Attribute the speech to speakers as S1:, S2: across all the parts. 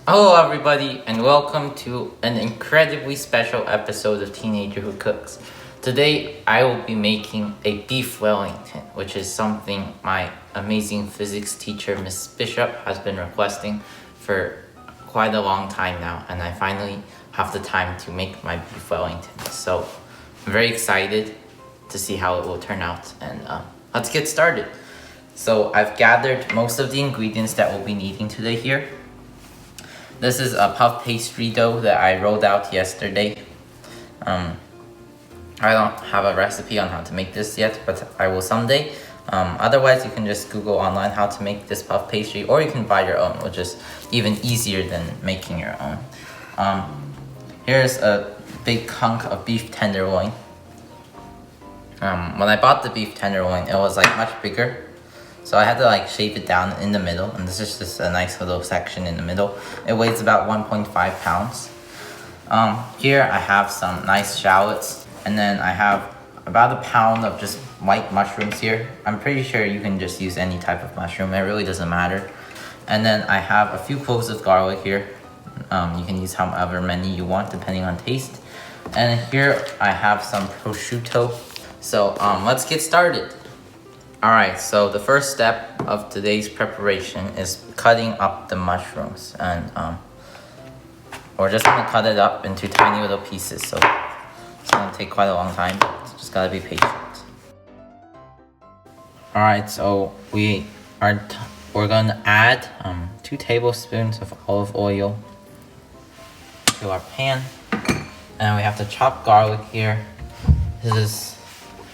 S1: Hello everybody and welcome to an incredibly special episode of Teenager Who Cooks. Today I will be making a Beef Wellington, which is something my amazing physics teacher Miss Bishop has been requesting for quite a long time now, and I finally have the time to make my Beef Wellington. So I'm very excited to see how it will turn out, and let's get started. So I've gathered most of the ingredients that we'll be needing today here. This is a puff pastry dough that I rolled out yesterday. I don't have a recipe on how to make this yet, but I will someday. Otherwise, you can just Google online how to make this puff pastry, or you can buy your own, which is even easier than making your own. Here's a big hunk of beef tenderloin. When I bought the beef tenderloin, it was like much bigger. So I had to shave it down in the middle, and this is just a nice little section in the middle. It weighs about 1.5 pounds. Here I have some nice shallots, and then I have about a pound of just white mushrooms here. I'm pretty sure you can just use any type of mushroom, it really doesn't matter. And then I have a few cloves of garlic here. You can use however many you want depending on taste. And here I have some prosciutto. So let's get started. Alright, so the first step of today's preparation is cutting up the mushrooms, and we're just gonna cut it up into tiny little pieces, so it's gonna take quite a long time, so just gotta be patient. Alright, so we're gonna add 2 tablespoons of olive oil to our pan, and we have to chop garlic here. This is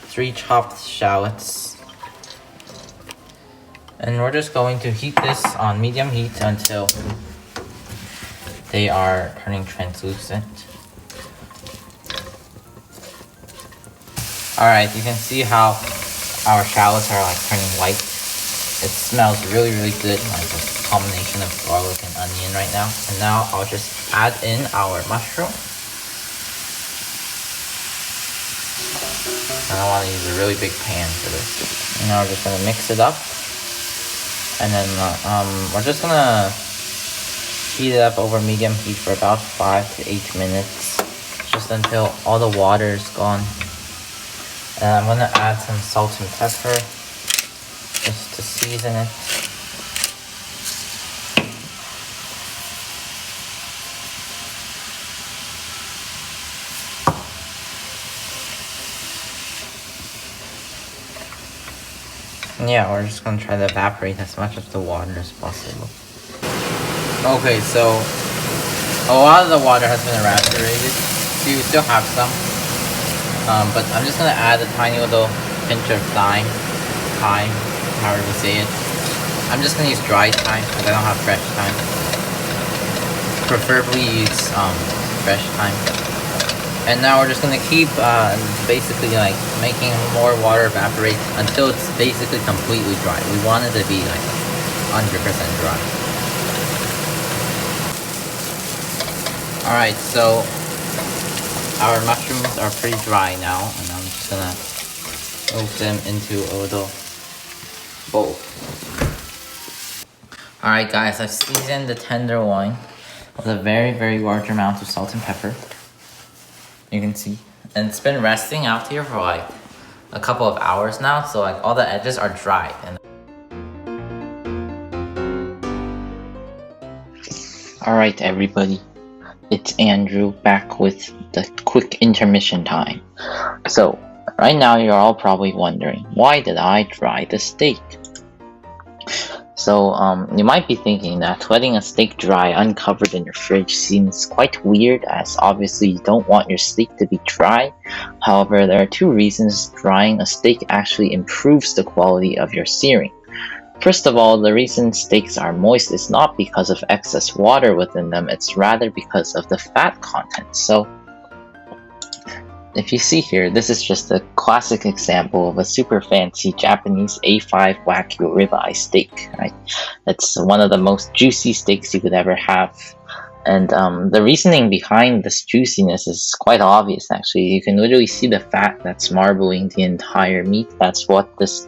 S1: 3 chopped shallots. And we're just going to heat this on medium heat until they are turning translucent. Alright, you can see how our shallots are turning white. It smells really good, like a combination of garlic and onion right now. And now I'll just add in our mushroom. And I want to use a really big pan for this. And now we're just going to mix it up. And then we're just gonna heat it up over medium heat for about 5 to 8 minutes, just until all the water is gone. And I'm gonna add some salt and pepper just to season it. Yeah, we're just gonna try to evaporate as much of the water as possible. Okay, so a lot of the water has been evaporated. So you still have some, but I'm just gonna add a tiny little pinch of thyme, however you say it. I'm just gonna use dry thyme because I don't have fresh thyme. Preferably use fresh thyme. And now we're just gonna keep basically making more water evaporate until it's basically completely dry. We want it to be 100% dry. Alright, so our mushrooms are pretty dry now, and I'm just gonna move them into a little bowl. Alright guys, I've seasoned the tenderloin with a very large amount of salt and pepper. You can see, and it's been resting out here for a couple of hours now, so all the edges are dry. And alright everybody, it's Andrew back with the quick intermission time. So right now you're all probably wondering, why did I dry the steak? So you might be thinking that letting a steak dry uncovered in your fridge seems quite weird, as obviously you don't want your steak to be dry. However, there are 2 reasons drying a steak actually improves the quality of your searing. First of all, the reason steaks are moist is not because of excess water within them, it's rather because of the fat content. So if you see here, this is just a classic example of a super fancy Japanese A5 Wagyu ribeye steak, right? It's one of the most juicy steaks you could ever have. And the reasoning behind this juiciness is quite obvious, actually. You can literally see the fat that's marbling the entire meat. That's what this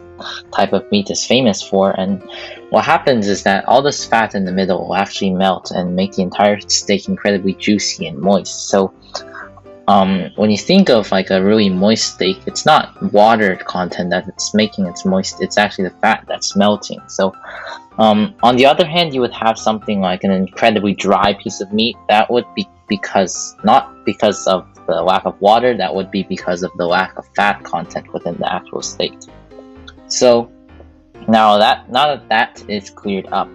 S1: type of meat is famous for. And what happens is that all this fat in the middle will actually melt and make the entire steak incredibly juicy and moist. So when you think of like a really moist steak, it's not water content that it's making it moist, it's actually the fat that's melting. So on the other hand, you would have something like an incredibly dry piece of meat. That would be not because of the lack of water, that would be because of the lack of fat content within the actual steak. So now that that is cleared up,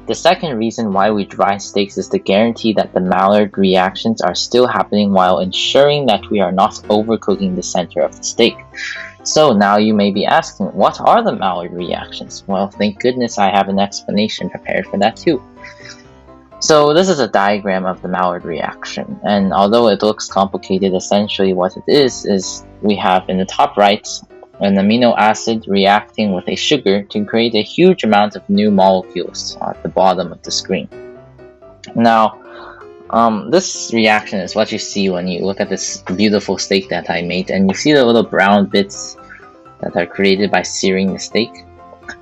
S1: the second reason why we dry steaks is to guarantee that the Maillard reactions are still happening while ensuring that we are not overcooking the center of the steak. So now you may be asking, what are the Maillard reactions? Well, thank goodness I have an explanation prepared for that too. So this is a diagram of the Maillard reaction, and although it looks complicated, essentially what it is we have in the top right an amino acid reacting with a sugar to create a huge amount of new molecules at the bottom of the screen. Now, this reaction is what you see when you look at this beautiful steak that I made, and you see the little brown bits that are created by searing the steak.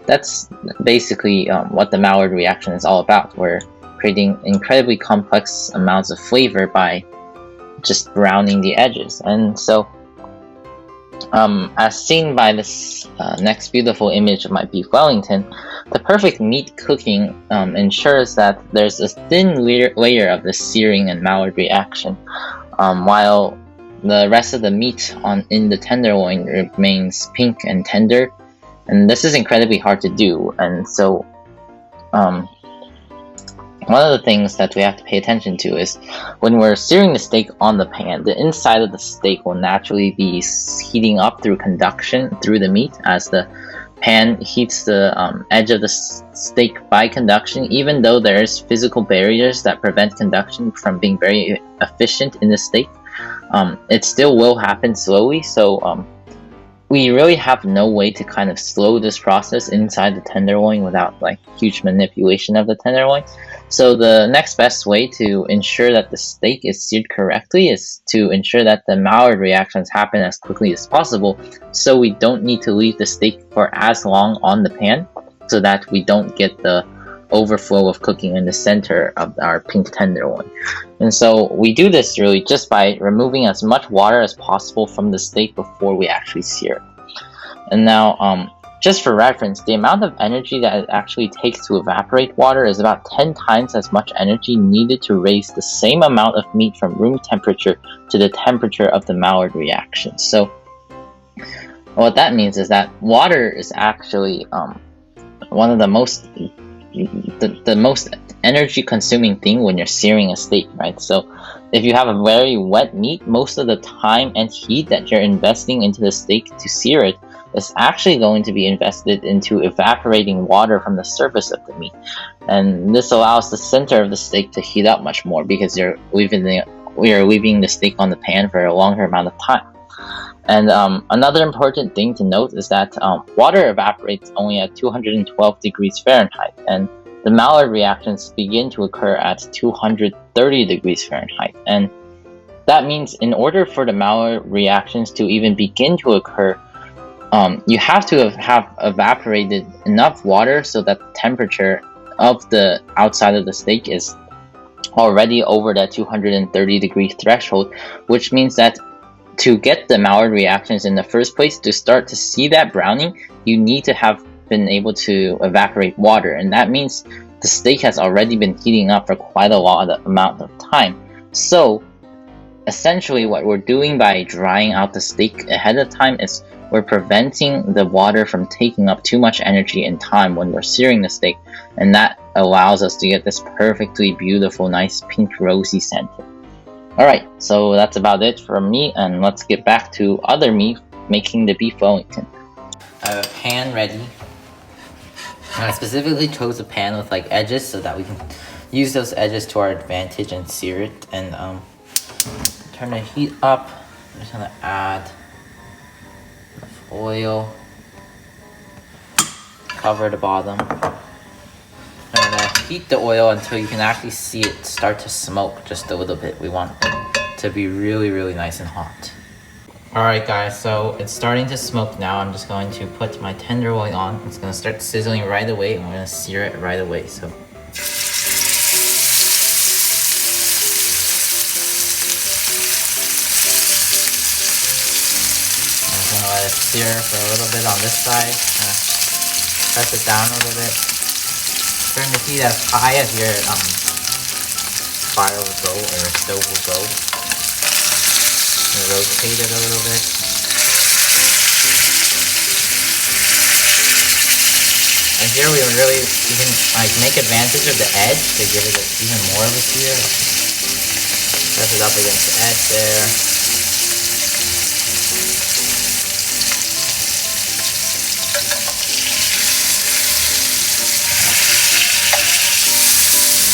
S1: That's basically what the Maillard reaction is all about. We're creating incredibly complex amounts of flavor by just browning the edges. And so as seen by this next beautiful image of my Beef Wellington, the perfect meat cooking ensures that there's a thin layer of the searing and Maillard reaction, while the rest of the meat in the tenderloin remains pink and tender. And this is incredibly hard to do, and so one of the things that we have to pay attention to is when we're searing the steak on the pan, the inside of the steak will naturally be heating up through conduction through the meat as the pan heats the edge of the steak by conduction. Even though there's physical barriers that prevent conduction from being very efficient in the steak, it still will happen slowly. So we really have no way to kind of slow this process inside the tenderloin without like huge manipulation of the tenderloin. So the next best way to ensure that the steak is seared correctly is to ensure that the Maillard reactions happen as quickly as possible, so we don't need to leave the steak for as long on the pan, so that we don't get the overflow of cooking in the center of our pink tenderloin. And so we do this really just by removing as much water as possible from the steak before we actually sear it. And now just for reference, the amount of energy that it actually takes to evaporate water is about 10 times as much energy needed to raise the same amount of meat from room temperature to the temperature of the Maillard reaction. So what that means is that water is actually one of the most energy consuming thing when you're searing a steak, right? So if you have a very wet meat, most of the time and heat that you're investing into the steak to sear it is actually going to be invested into evaporating water from the surface of the meat. And this allows the center of the steak to heat up much more because we are leaving the steak on the pan for a longer amount of time. And another important thing to note is that water evaporates only at 212 degrees Fahrenheit, and the Maillard reactions begin to occur at 230 degrees Fahrenheit. And that means in order for the Maillard reactions to even begin to occur, you have to have evaporated enough water so that the temperature of the outside of the steak is already over that 230 degree threshold, which means that to get the Maillard reactions in the first place, to start to see that browning, you need to have been able to evaporate water, and that means the steak has already been heating up for quite a lot of amount of time. So essentially what we're doing by drying out the steak ahead of time is we're preventing the water from taking up too much energy and time when we're searing the steak, and that allows us to get this perfectly beautiful, nice pink rosy center. Alright, so that's about it from me, and let's get back to other me making the Beef Wellington. I have a pan ready. I specifically chose a pan with like edges so that we can use those edges to our advantage and sear it. And turn the heat up. I'm just gonna add enough oil. Cover the bottom. Turn the heat the oil until you can actually see it start to smoke just a little bit. We want it to be really, really nice and hot. Alright guys, so it's starting to smoke now. I'm just going to put my tenderloin on. It's going to start sizzling right away and we're going to sear it right away. So I'm going to let it sear for a little bit on this side. Press it down a little bit. Turn the heat as high as your fire will go or your stove will go. Rotate it a little bit. And here we can like make advantage of the edge to give it even more of a sear. Press it up against the edge there.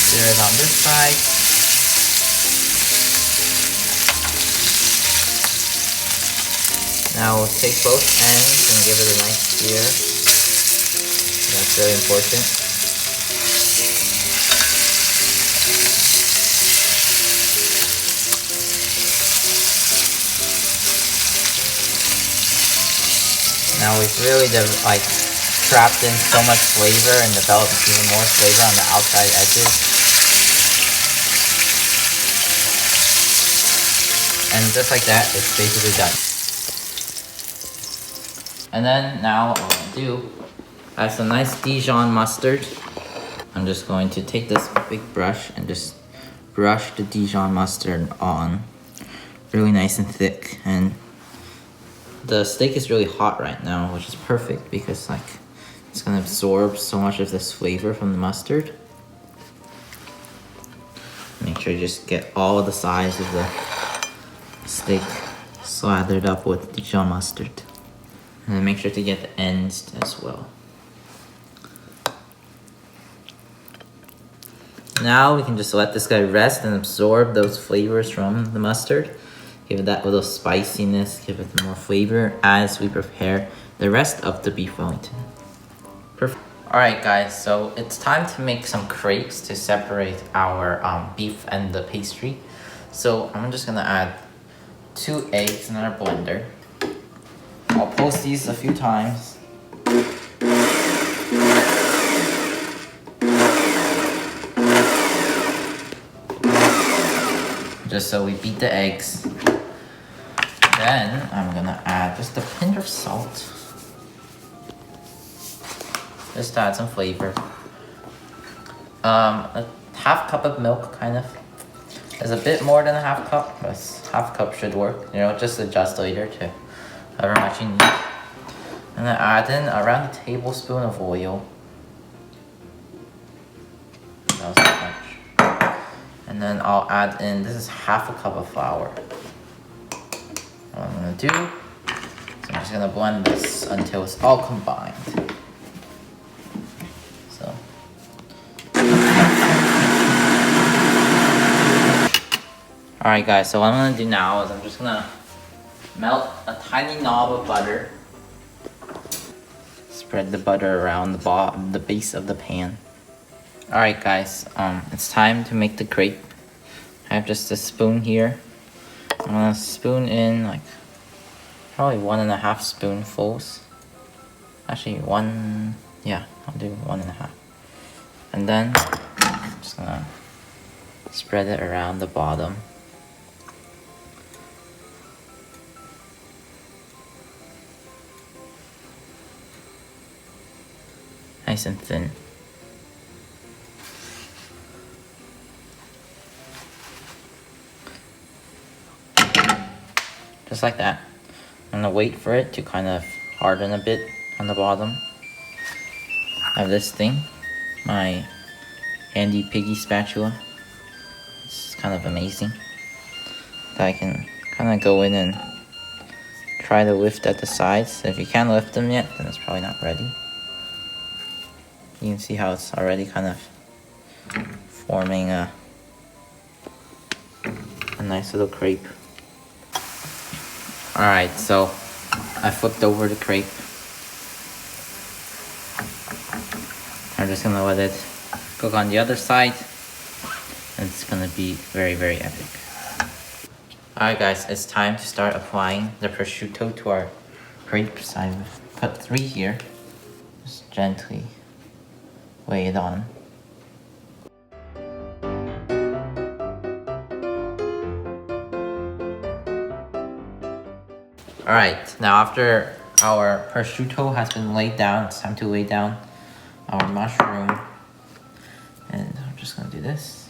S1: Sear it on this side. Now we'll take both ends and give it a nice sear. That's really important. Now we've really trapped in so much flavor and developed even more flavor on the outside edges. And just like that, it's basically done. And then now what I'm going to do, I have some nice Dijon mustard. I'm just going to take this big brush and just brush the Dijon mustard on. Really nice and thick. And the steak is really hot right now, which is perfect because it's going to absorb so much of this flavor from the mustard. Make sure you just get all of the sides of the steak slathered up with Dijon mustard. And then make sure to get the ends as well. Now we can just let this guy rest and absorb those flavors from the mustard. Give it that little spiciness, give it more flavor as we prepare the rest of the beef Wellington. Perfect. Alright guys, so it's time to make some crepes to separate our beef and the pastry. So I'm just gonna add 2 eggs in our blender. I'll post these a few times. Just so we beat the eggs. Then I'm gonna add just a pinch of salt. Just to add some flavor. A half cup of milk, kind of. There's a bit more than a half cup, but half cup should work. You know, just adjust later to however much you need. And then add in around a tablespoon of oil. That was not much. And then I'll add in, this is half a cup of flour. What I'm gonna do, so I'm just gonna blend this until it's all combined. So. Alright guys, so what I'm gonna do now is I'm just gonna melt a tiny knob of butter. Spread the butter around the base of the pan. Alright guys, it's time to make the crepe. I have just a spoon here. I'm gonna spoon in probably 1.5 spoonfuls. Actually I'll do 1.5. And then I'm just gonna spread it around the bottom. Nice and thin. Just like that. I'm gonna wait for it to kind of harden a bit on the bottom. I have this thing, my handy piggy spatula. It's kind of amazing. That I can kind of go in and try to lift at the sides. If you can't lift them yet, then it's probably not ready. You can see how it's already kind of forming a nice little crepe. Alright, so I flipped over the crepe. I'm just gonna let it cook on the other side. And it's gonna be very, very epic. Alright guys, it's time to start applying the prosciutto to our crepes. I've put 3 here. Just gently lay it on. Alright, now after our prosciutto has been laid down, it's time to lay down our mushroom. And I'm just gonna do this.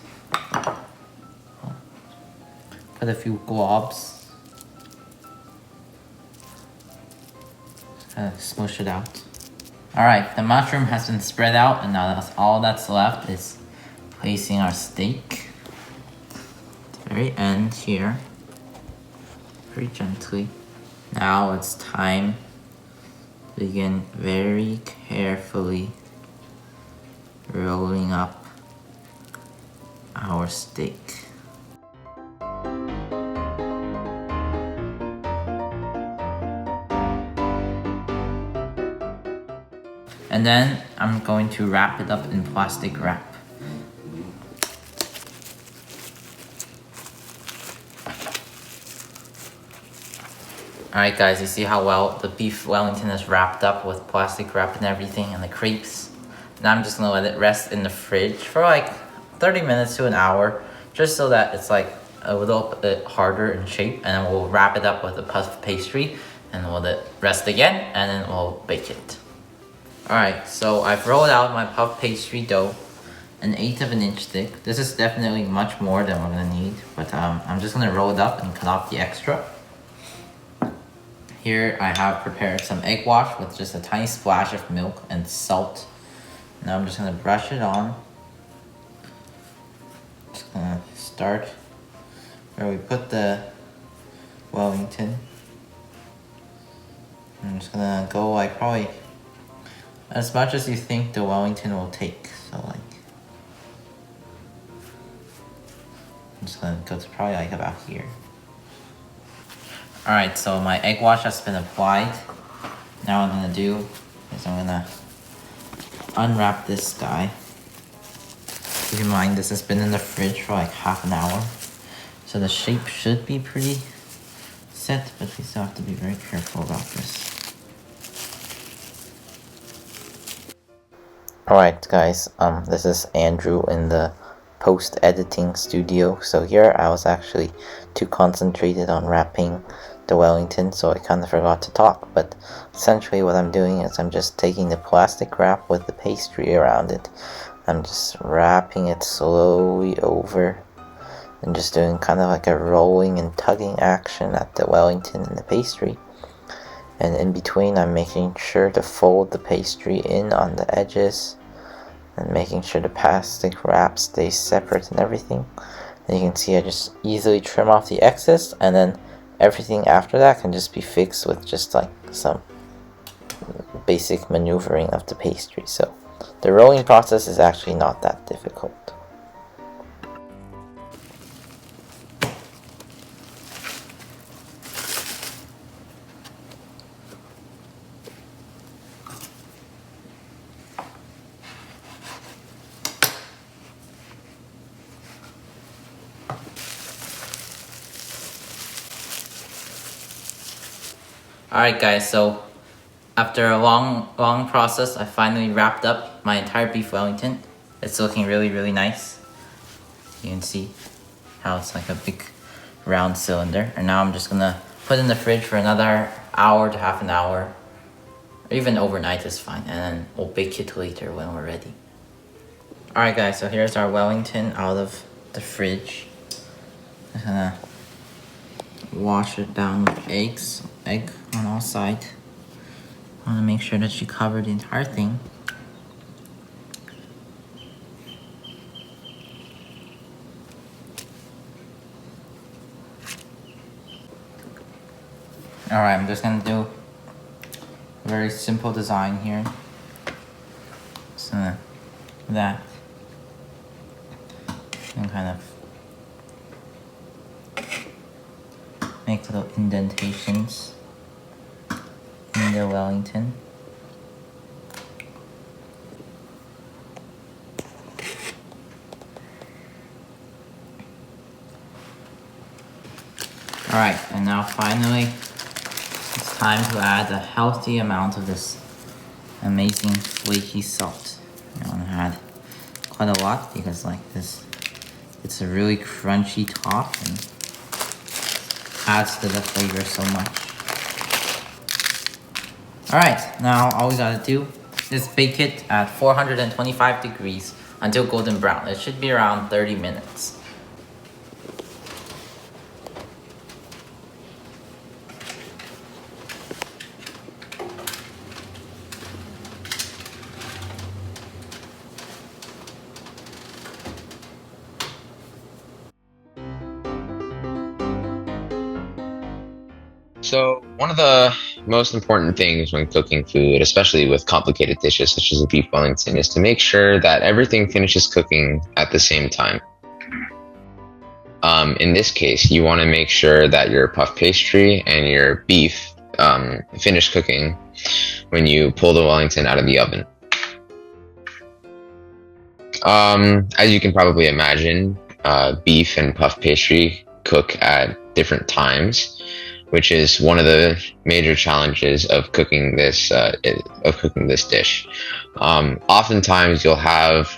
S1: Put a few globs. Just kind of smush it out. Alright, the mushroom has been spread out, and now all that's left is placing our steak at the very end here. Very gently. Now it's time to begin very carefully rolling up our steak. And then I'm going to wrap it up in plastic wrap. Alright guys, you see how well the beef Wellington is wrapped up with plastic wrap and everything, and the crepes. Now I'm just gonna let it rest in the fridge for like 30 minutes to an hour, just so that it's like a little bit harder in shape, and then we'll wrap it up with a puff pastry, and we'll let it rest again, and then we'll bake it. Alright, so I've rolled out my puff pastry dough, an 1/8 of an inch thick. This is definitely much more than we're gonna need, but I'm just gonna roll it up and cut off the extra. Here I have prepared some egg wash with just a tiny splash of milk and salt. Now I'm just gonna brush it on. Just gonna start where we put the Wellington. I'm just gonna go like probably as much as you think the Wellington will take. So like, I'm just gonna go to probably like about here. Alright, so my egg wash has been applied. Now what I'm gonna do is I'm gonna unwrap this guy. Keep in mind this has been in the fridge for like half an hour. So the shape should be pretty set, but we still have to be very careful about this. Alright guys, this is Andrew in the post-editing studio. So here I was actually too concentrated on wrapping the Wellington, so I kind of forgot to talk. But essentially what I'm doing is I'm just taking the plastic wrap with the pastry around it. I'm just wrapping it slowly over and just doing kind of like a rolling and tugging action at the Wellington and the pastry. And in between I'm making sure to fold the pastry in on the edges and making sure the plastic wrap stays separate and everything. And you can see I just easily trim off the excess, and then everything after that can just be fixed with just like some basic maneuvering of the pastry. So the rolling process is actually not that difficult. Alright guys, so after a long process, I finally wrapped up my entire beef Wellington. It's looking really, really nice. You can see how it's like a big round cylinder. And now I'm just gonna put it in the fridge for another hour to half an hour. Or even overnight is fine, and then we'll bake it later when we're ready. Alright guys, so here's our Wellington out of the fridge. I'm gonna wash it down with egg on all sides. I want to make sure that you cover the entire thing. Alright, I'm just gonna do a very simple design here. So that and kind of make little indentations in the Wellington. Alright, and now finally, it's time to add a healthy amount of this amazing flaky salt. I want to add quite a lot because like this, it's a really crunchy top and adds to the flavor so much. Alright, now all we gotta do is bake it at 425 degrees until golden brown. It should be around 30 minutes.
S2: So one of the most important things when cooking food, especially with complicated dishes such as a beef Wellington, is to make sure that everything finishes cooking at the same time. In this case, you want to make sure that your puff pastry and your beef finish cooking when you pull the Wellington out of the oven. As you can probably imagine, beef and puff pastry cook at different times, which is one of the major challenges of cooking this dish. Oftentimes, you'll have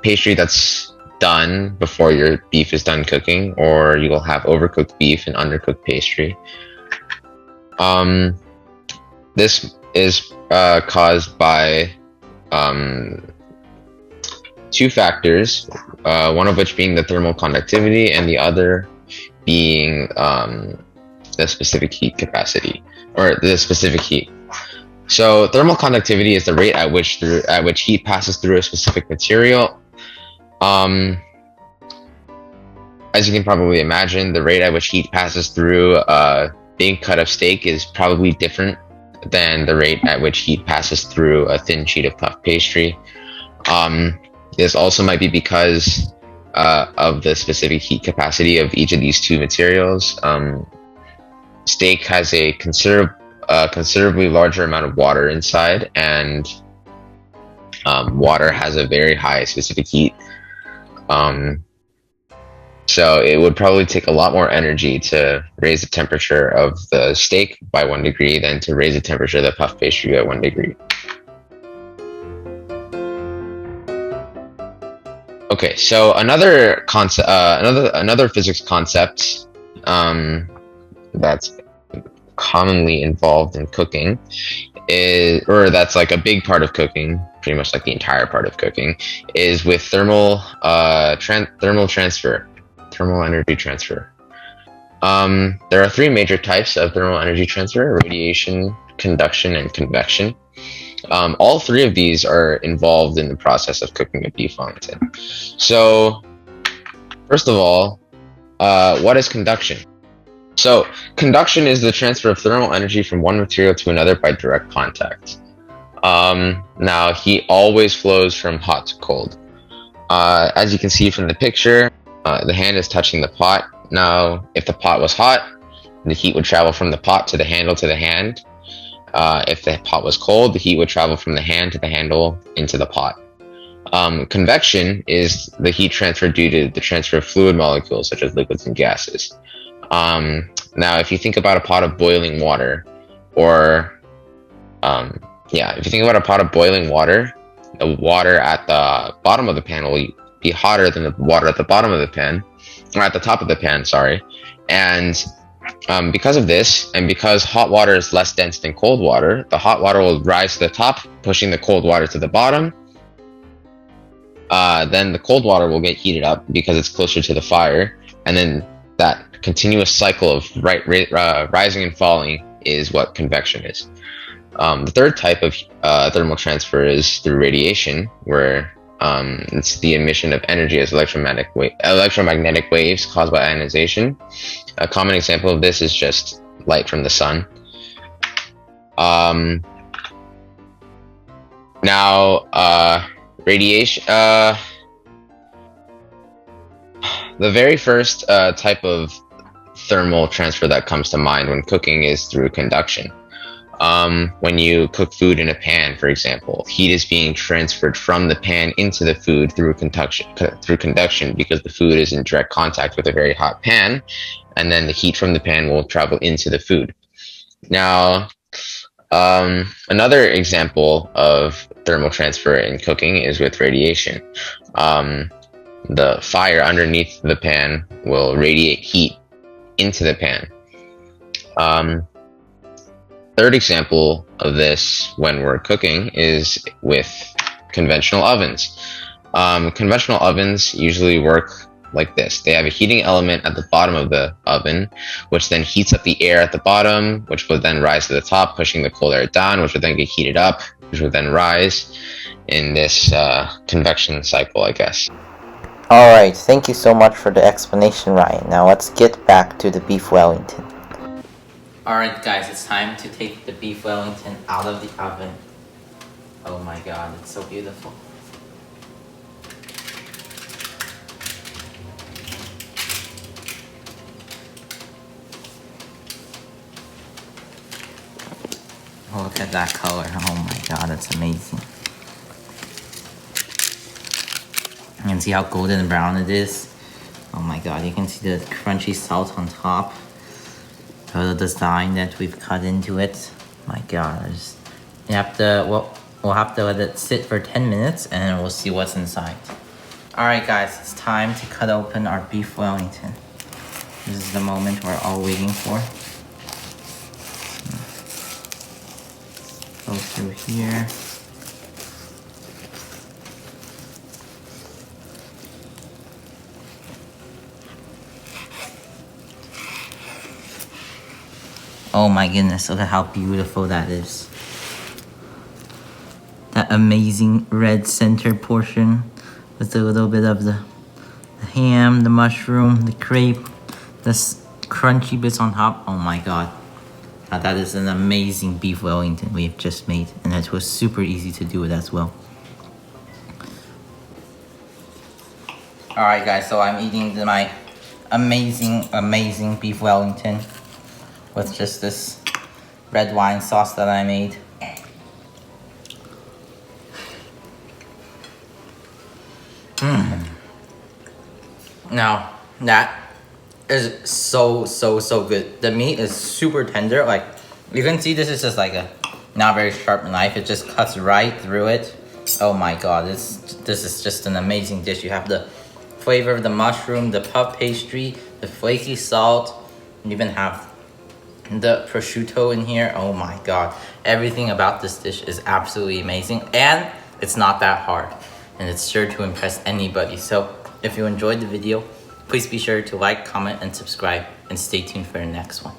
S2: pastry that's done before your beef is done cooking, or you will have overcooked beef and undercooked pastry. This is caused by two factors, one of which being the thermal conductivity and the other being the specific heat capacity, or the specific heat. So thermal conductivity is the rate at which heat passes through a specific material. As you can probably imagine, the rate at which heat passes through a big cut of steak is probably different than the rate at which heat passes through a thin sheet of puff pastry. This also might be because of the specific heat capacity of each of these two materials. Steak has a considerably larger amount of water inside, and water has a very high specific heat. So it would probably take a lot more energy to raise the temperature of the steak by 1 degree than to raise the temperature of the puff pastry by 1 degree. Okay, so another concept, another physics concept that's commonly involved in cooking or that's like a big part of cooking, pretty much like the entire part of cooking, is with thermal energy transfer. There are three major types of thermal energy transfer: radiation, conduction, and convection. All three of these are involved in the process of cooking a beef Wellington. So, first of all, what is conduction? So, conduction is the transfer of thermal energy from one material to another by direct contact. Now, heat always flows from hot to cold. As you can see from the picture, the hand is touching the pot. Now, if the pot was hot, the heat would travel from the pot to the handle to the hand. If the pot was cold, the heat would travel from the hand to the handle into the pot. Convection is the heat transfer due to the transfer of fluid molecules such as liquids and gases. Now, if you think about a pot of boiling water, if you think about a pot of boiling water, the water at the bottom of the pan will be hotter than the water at the bottom of the pan, or at the top of the pan, sorry. And because of this, and because hot water is less dense than cold water, the hot water will rise to the top, pushing the cold water to the bottom. Then the cold water will get heated up because it's closer to the fire, and then that continuous cycle of rising and falling is what convection is. The third type of thermal transfer is through radiation, where it's the emission of energy as electromagnetic waves caused by ionization. A common example of this is just light from the sun. Radiation. The very first type of thermal transfer that comes to mind when cooking is through conduction. When you cook food in a pan, for example, heat is being transferred from the pan into the food through conduction because the food is in direct contact with a very hot pan, and then the heat from the pan will travel into the food. Now, another example of thermal transfer in cooking is with radiation. The fire underneath the pan will radiate heat into the pan. Third example of this when we're cooking is with conventional ovens. Conventional ovens usually work like this. They have a heating element at the bottom of the oven, which then heats up the air at the bottom, which will then rise to the top, pushing the cold air down, which will then get heated up, which will then rise in this convection cycle, I guess.
S1: Alright, thank you so much for the explanation, Ryan. Now let's get back to the Beef Wellington. Alright guys, it's time to take the Beef Wellington out of the oven. Oh my god, it's so beautiful. Oh, look at that color. Oh my god, that's amazing. You can see how golden brown it is. Oh my god, you can see the crunchy salt on top. The design that we've cut into it. My god, you have to, we'll have to let it sit for 10 minutes and then we'll see what's inside. Alright guys, it's time to cut open our Beef Wellington. This is the moment we're all waiting for. Go through here. Oh my goodness, look at how beautiful that is. That amazing red center portion with a little bit of the ham, the mushroom, the crepe, the crunchy bits on top. Oh my god. Now that is an amazing Beef Wellington we've just made, and it was super easy to do it as well. Alright guys, so I'm eating my amazing Beef Wellington with just this red wine sauce that I made. Now, that is so good. The meat is super tender. Like, you can see this is just like a not very sharp knife. It just cuts right through it. Oh my god, this is just an amazing dish. You have the flavor of the mushroom, the puff pastry, the flaky salt. You even have the prosciutto in here. Oh my god. Everything about this dish is absolutely amazing. And it's not that hard. And it's sure to impress anybody. So if you enjoyed the video, please be sure to like, comment, and subscribe. And stay tuned for the next one.